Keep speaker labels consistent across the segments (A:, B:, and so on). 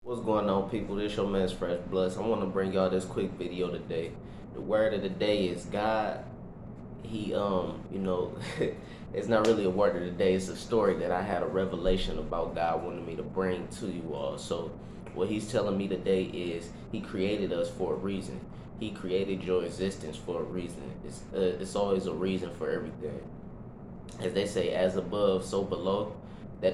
A: What's going on, people? This your man's Fresh Bloods. I want to bring y'all this quick video today. The word of the day is God. He, it's not really a word of the day. It's a story that I had a revelation about God wanted me to bring to you all. So, what He's telling me today is He created us for a reason. He created your existence for a reason. It's always a reason for everything. As they say, as above, so below. That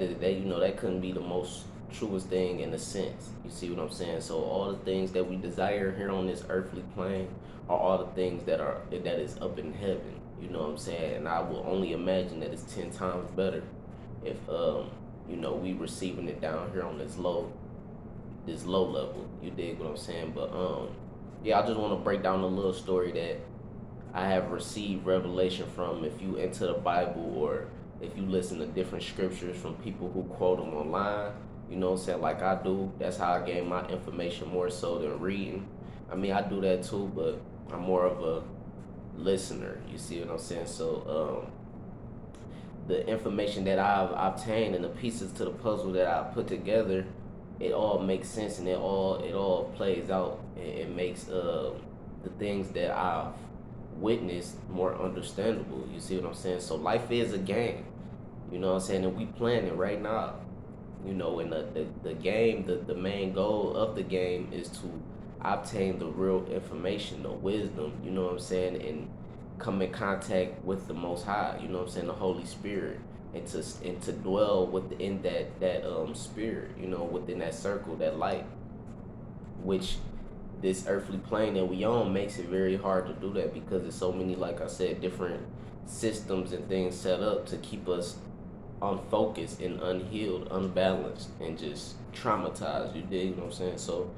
A: couldn't be the most truest thing in a sense. You see what I'm saying? So all the things that we desire here on this earthly plane are all the things that is up in heaven. You know what I'm saying? And I will only imagine that it's 10 times better if we receiving it down here on this low level. You dig what I'm saying? But yeah, I just want to break down a little story that I have received revelation from. If you enter the Bible, or if you listen to different scriptures from people who quote them online, you know what I'm saying, like I do, that's how I gain my information more so than reading. I mean, I do that too, but I'm more of a listener. You see what I'm saying? So the information that I've obtained and the pieces to the puzzle that I put together, it all makes sense, and it all plays out. It makes the things that I've witnessed more understandable. You see what I'm saying? So life is a game. You know what I'm saying? And we playing it right now. And the game, the main goal of the game is to obtain the real information, the wisdom, you know what I'm saying, and come in contact with the Most High, you know what I'm saying, the Holy Spirit, and to dwell within that spirit, within that circle, that light, which this earthly plane that we on makes it very hard to do that, because there's so many, like I said, different systems and things set up to keep us unfocused and unhealed, unbalanced, and just traumatized. You dig what I'm saying? So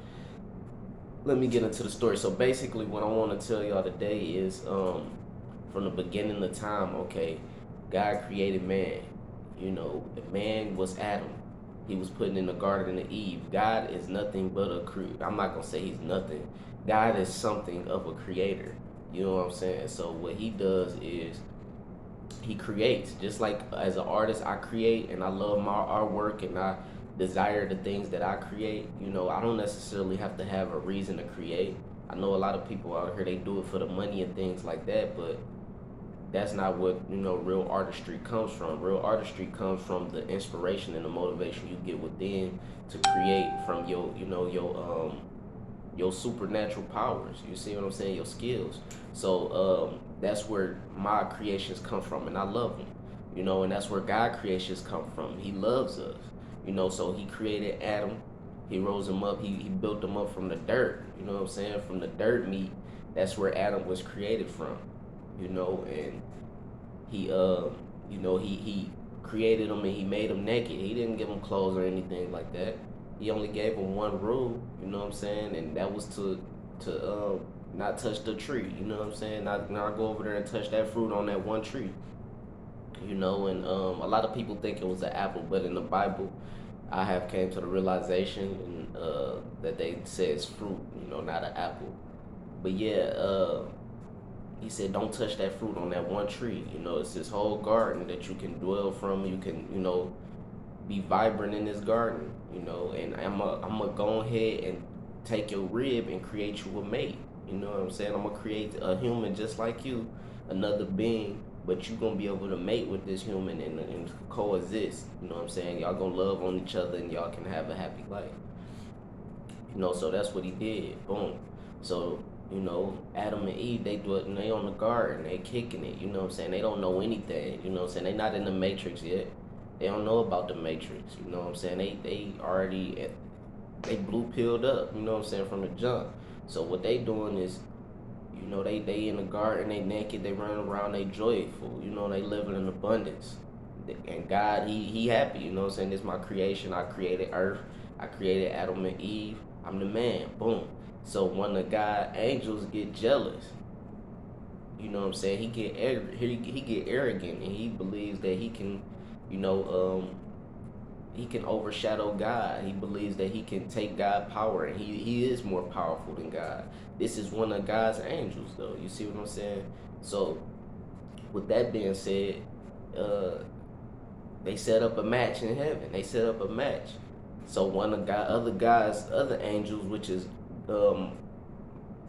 A: let me get into the story. So basically, what I want to tell y'all today is, from the beginning of time, okay, God created man. Man was Adam. He was put in the Garden of Eve. God is nothing but I'm not gonna say he's nothing. God is something of a creator. You know what I'm saying? So what he does is he creates. Just like as an artist, I create and I love my artwork and I desire the things that I create. I don't necessarily have to have a reason to create. I know a lot of people out here, they do it for the money and things like that, but that's not what real artistry comes from. Real artistry comes from the inspiration and the motivation you get within to create from your supernatural powers. You see what I'm saying? Your skills. So that's where my creations come from, and I love them. And that's where God creations come from. He loves us. So he created Adam. He rose him up. He built him up from the dirt. You know what I'm saying? From the dirt meat. That's where Adam was created from. And he created him, and he made him naked. He didn't give him clothes or anything like that. He only gave him one rule, you know what I'm saying, and that was to not touch the tree, you know what I'm saying, not go over there and touch that fruit on that one tree, and a lot of people think it was an apple, but in the Bible, I have came to the realization that they say it's fruit, not an apple. But yeah, he said, don't touch that fruit on that one tree. It's this whole garden that you can dwell from. You can, be vibrant in this garden, and I'm going to go ahead and take your rib and create you a mate. You know what I'm saying? I'm going to create a human just like you, another being, but you're going to be able to mate with this human and coexist. You know what I'm saying? Y'all going to love on each other, and y'all can have a happy life. So that's what he did. Boom. So Adam and Eve, they do it, and they on the garden, they kicking it, you know what I'm saying? They don't know anything, you know what I'm saying? They not in the Matrix yet. They don't know about the Matrix, you know what I'm saying? They already, they blue pilled up, you know what I'm saying, from the jump. So what they doing is, they in the garden, they naked, they running around, they joyful, they living in abundance. And God, he happy, you know what I'm saying? This is my creation. I created earth. I created Adam and Eve. I'm the man. Boom. So when the God angels get jealous, you know what I'm saying, he get arrogant, and he believes that he can, he can overshadow God. He believes that he can take God's power, and he is more powerful than God. This is one of God's angels, though. You see what I'm saying? So with that being said, they set up a match in heaven. They set up a match. So one of God, other guys, other angels, which is um,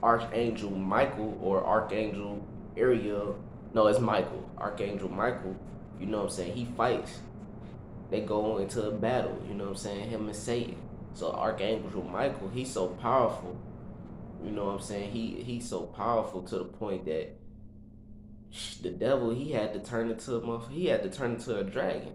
A: Archangel Michael or Archangel Ariel. No, it's Michael. Archangel Michael. You know what I'm saying? He fights. They go into a battle. You know what I'm saying? Him and Satan. So Archangel Michael, he's so powerful. You know what I'm saying? He's so powerful to the point that the devil he had to turn into he had to turn into a dragon.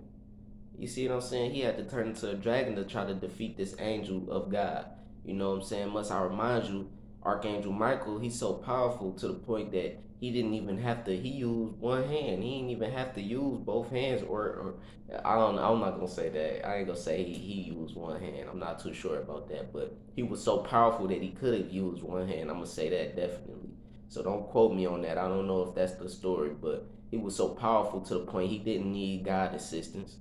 A: You see what I'm saying? He had to turn into a dragon to try to defeat this angel of God. You know what I'm saying? Must I remind you, Archangel Michael, he's so powerful to the point that he didn't even have to. He used one hand. He didn't even have to use both hands. Or I don't. I'm not gonna say that. I ain't gonna say he used one hand. I'm not too sure about that. But he was so powerful that he could have used one hand. I'm gonna say that definitely. So don't quote me on that. I don't know if that's the story, but he was so powerful to the point he didn't need God assistance.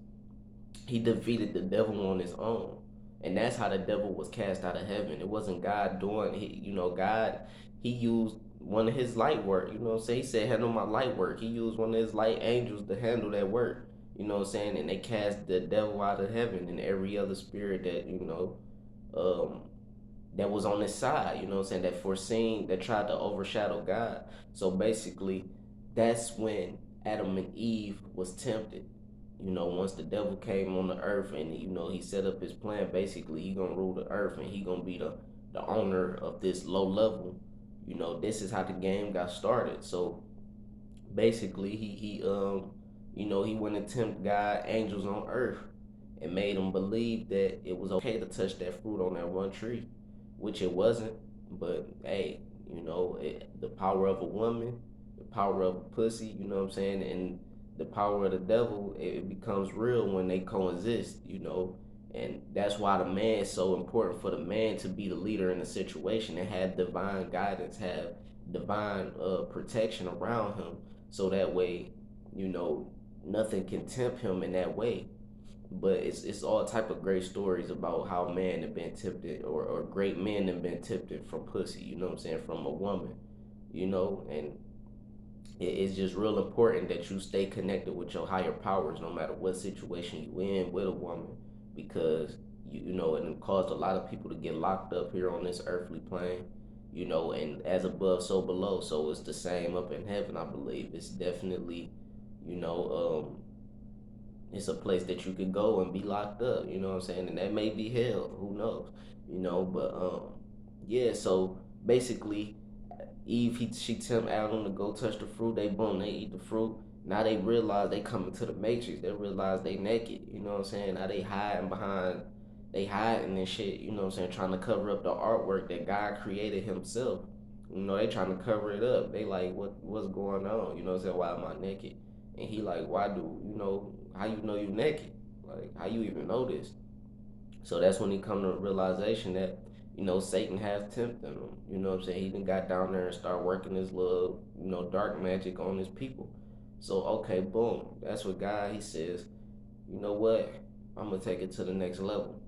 A: He defeated the devil on his own. And that's how the devil was cast out of heaven. It wasn't God doing God, he used one of his light work. You know what I'm saying? He said, handle my light work. He used one of his light angels to handle that work. You know what I'm saying? And they cast the devil out of heaven and every other spirit that, um, that was on his side, you know what I'm saying, that foreseen, that tried to overshadow God. So basically, that's when Adam and Eve was tempted. Once the devil came on the earth and he set up his plan, basically he gonna rule the earth and he gonna be the owner of this low level. This is how the game got started. So basically he went and tempted God, angels on earth, and made them believe that it was okay to touch that fruit on that one tree, which it wasn't. But hey, the power of a woman, the power of a pussy, you know what I'm saying, and the power of the devil, it becomes real when they coexist. And that's why the man is so important, for the man to be the leader in the situation and have divine guidance, have divine protection around him, so that way, you know, nothing can tempt him in that way. But it's all type of great stories about how men have been tempted, or great men have been tempted from pussy, you know what I'm saying, from a woman, and it's just real important that you stay connected with your higher powers no matter what situation you in with a woman, because it caused a lot of people to get locked up here on this earthly plane, and as above so below. So it's the same up in heaven. I believe it's definitely, you know um it's a place that you could go and be locked up, you know what I'm saying? And that may be hell, who knows? But yeah, so basically Eve, she tempt Adam to go touch the fruit. They boom, they eat the fruit. Now they realize they coming to the matrix. They realize they naked. You know what I'm saying? Now they hiding and shit. You know what I'm saying? Trying to cover up the artwork that God created Himself. They trying to cover it up. They like, what's going on? You know what I'm saying? Why am I naked? And he like, why do how you know you naked? Like, how you even know this? So that's when he come to the realization that, Satan has tempted him. You know what I'm saying? He done got down there and start working his little, dark magic on his people. So okay, boom. That's what God, he says, you know what? I'm gonna take it to the next level.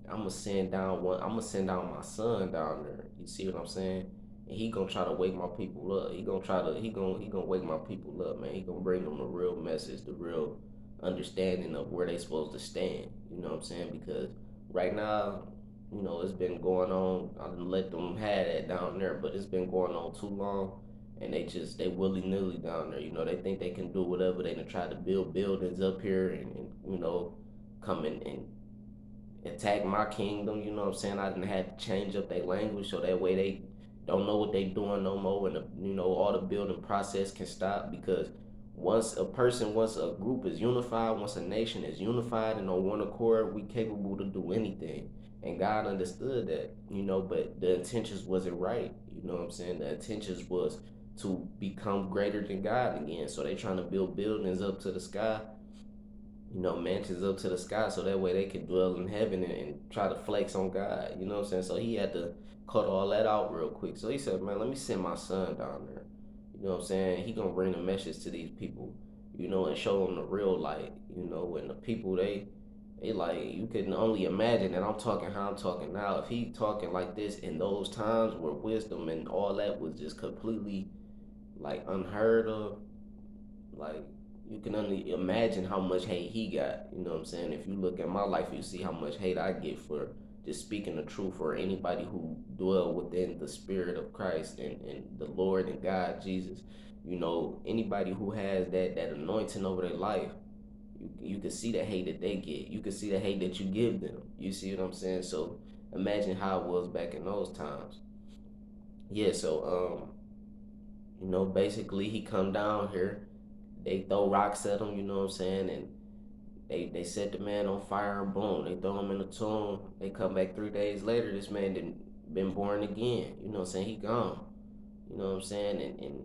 A: I'm gonna send down my son down there. You see what I'm saying? And he gonna try to wake my people up. He gonna wake my people up, man. He gonna bring them the real message, the real understanding of where they supposed to stand. You know what I'm saying? Because right now, it's been going on. I didn't let them have that down there, but it's been going on too long, and they willy nilly down there. They think they can do whatever. They done try to build buildings up here, and come in and attack my kingdom. You know what I'm saying? I didn't have to change up their language so that way they don't know what they doing no more, and all the building process can stop. Because once a group is unified, once a nation is unified and on one accord, we capable to do anything. And God understood that, but the intentions wasn't right. You know what I'm saying? The intentions was to become greater than God again. So they trying to build buildings up to the sky, mansions up to the sky, so that way they could dwell in heaven, and try to flex on God. You know what I'm saying? So he had to cut all that out real quick. So he said, man, let me send my son down there. You know what I'm saying? He gonna bring the message to these people, and show them the real light. And the people, they like, you can only imagine that I'm talking how I'm talking now. If he talking like this in those times where wisdom and all that was just completely like unheard of, like you can only imagine how much hate he got. You know what I'm saying? If you look at my life, you see how much hate I get for just speaking the truth, or anybody who dwell within the spirit of Christ and the Lord and God, Jesus. You know, anybody who has that anointing over their life, you can see the hate that they get. You can see the hate that you give them. You see what I'm saying? So imagine how it was back in those times. Yeah, so basically he come down here, they throw rocks at him, you know what I'm saying, and they set the man on fire and boom, they throw him in the tomb. They come back 3 days later, this man didn't been born again. You know what I'm saying? He gone. You know what I'm saying? And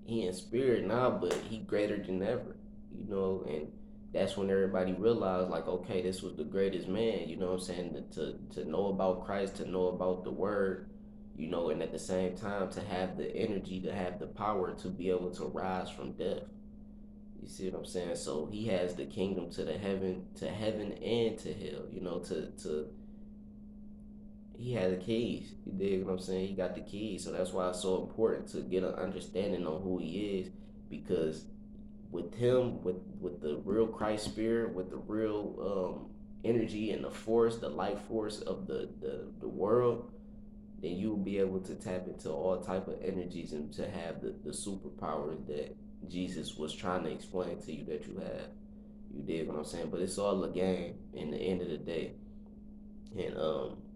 A: he in spirit now, but he greater than ever. You know, and that's when everybody realized, like, okay, this was the greatest man. You know what I'm saying? To know about Christ, to know about the Word. You know, and at the same time to have the energy, to have the power to be able to rise from death. You see what I'm saying? So he has the kingdom to heaven and to hell. You know, to he had the keys. You dig what I'm saying? He got the keys. So that's why it's so important to get an understanding on who he is, because with him, with the real Christ spirit, with the real energy and the force, the life force of the world, then you will be able to tap into all type of energies and to have the superpowers that Jesus was trying to explain to you that you have. You dig what I'm saying? But it's all a game in the end of the day. And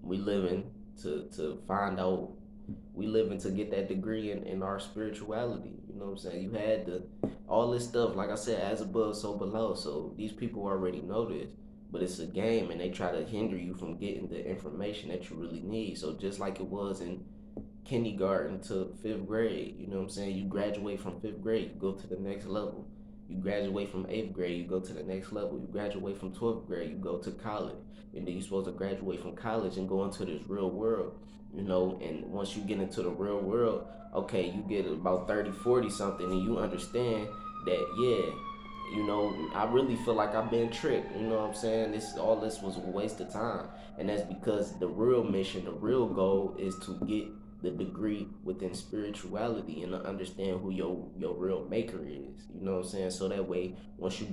A: we living to find out, we living to get that degree in our spirituality. You know what I'm saying? You had the all this stuff, like I said, as above, so below. So these people already know this, but it's a game, and they try to hinder you from getting the information that you really need. So just like it was in kindergarten to fifth grade. You know what I'm saying? You graduate from fifth grade, you go to the next level. You graduate from eighth grade, you go to the next level. You graduate from 12th grade, you go to college. And then you're supposed to graduate from college and go into this real world. You know, and once you get into the real world, okay, you get about 30, 40 something, and you understand that, yeah, I really feel like I've been tricked. You know what I'm saying? This was a waste of time. And that's because the real mission, the real goal is to get the degree within spirituality and to understand who your real maker is. You know what I'm saying? So that way, once you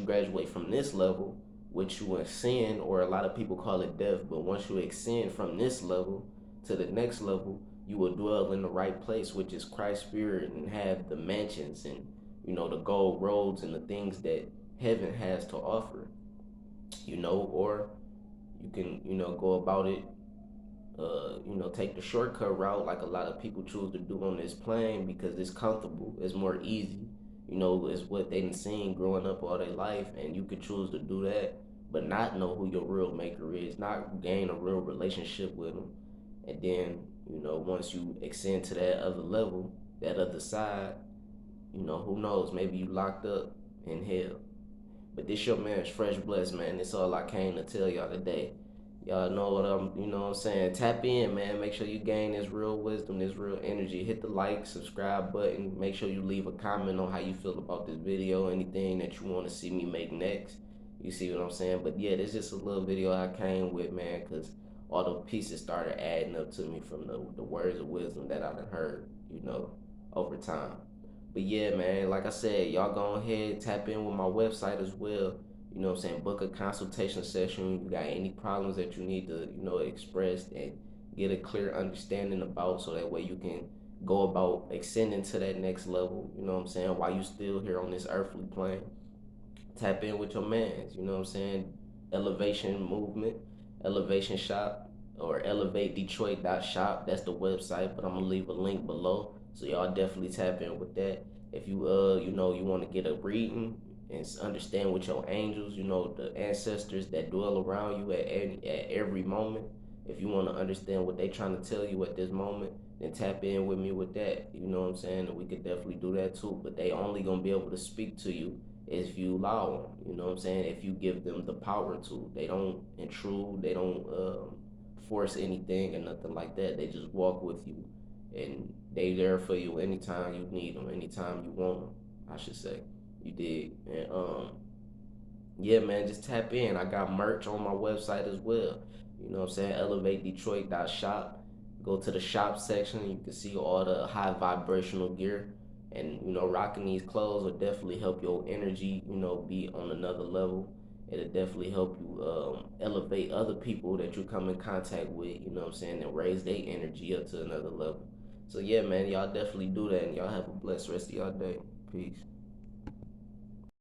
A: graduate from this level, which you ascend, or a lot of people call it death, but once you ascend from this level to the next level, you will dwell in the right place, which is Christ's spirit, and have the mansions and the gold roads and the things that heaven has to offer. Or you can go about it, take the shortcut route like a lot of people choose to do on this plane, because it's comfortable, it's more easy. It's what they've seen growing up all their life, and you could choose to do that, but not know who your real maker is, not gain a real relationship with them. And then, once you extend to that other level, that other side, who knows, maybe you locked up in hell. But this your man's Fresh Blessed, man. That's all I came to tell y'all today. Y'all know what I'm saying? Tap in, man. Make sure you gain this real wisdom, this real energy. Hit the like, subscribe button. Make sure you leave a comment on how you feel about this video, anything that you want to see me make next. You see what I'm saying? But yeah, this is just a little video I came with, man, because all the pieces started adding up to me from the words of wisdom that I done heard, over time. But yeah, man, like I said, y'all go ahead, tap in with my website as well. You know what I'm saying? Book a consultation session. You got any problems that you need to, express and get a clear understanding about, so that way you can go about extending to that next level, you know what I'm saying, while you still here on this earthly plane. Tap in with your mans, you know what I'm saying? Elevation Movement, Elevation Shop, or elevatedetroit.shop. That's the website, but I'm gonna leave a link below. So y'all definitely tap in with that. If you you want to get a reading and understand with your angels, the ancestors that dwell around you at every moment. If you want to understand what they trying to tell you at this moment, then tap in with me with that. You know what I'm saying? And we could definitely do that too. But they only gonna be able to speak to you if you allow them. You know what I'm saying? If you give them the power to, they don't intrude. They don't force anything or nothing like that. They just walk with you, and they there for you anytime you need them, anytime you want them, I should say. You did. And yeah, man, just tap in. I got merch on my website as well. You know what I'm saying? ElevateDetroit.shop. Go to the shop section. You can see all the high vibrational gear. And rocking these clothes will definitely help your energy, be on another level. It'll definitely help you elevate other people that you come in contact with, you know what I'm saying, and raise their energy up to another level. So yeah, man, y'all definitely do that, and y'all have a blessed rest of y'all day. Peace.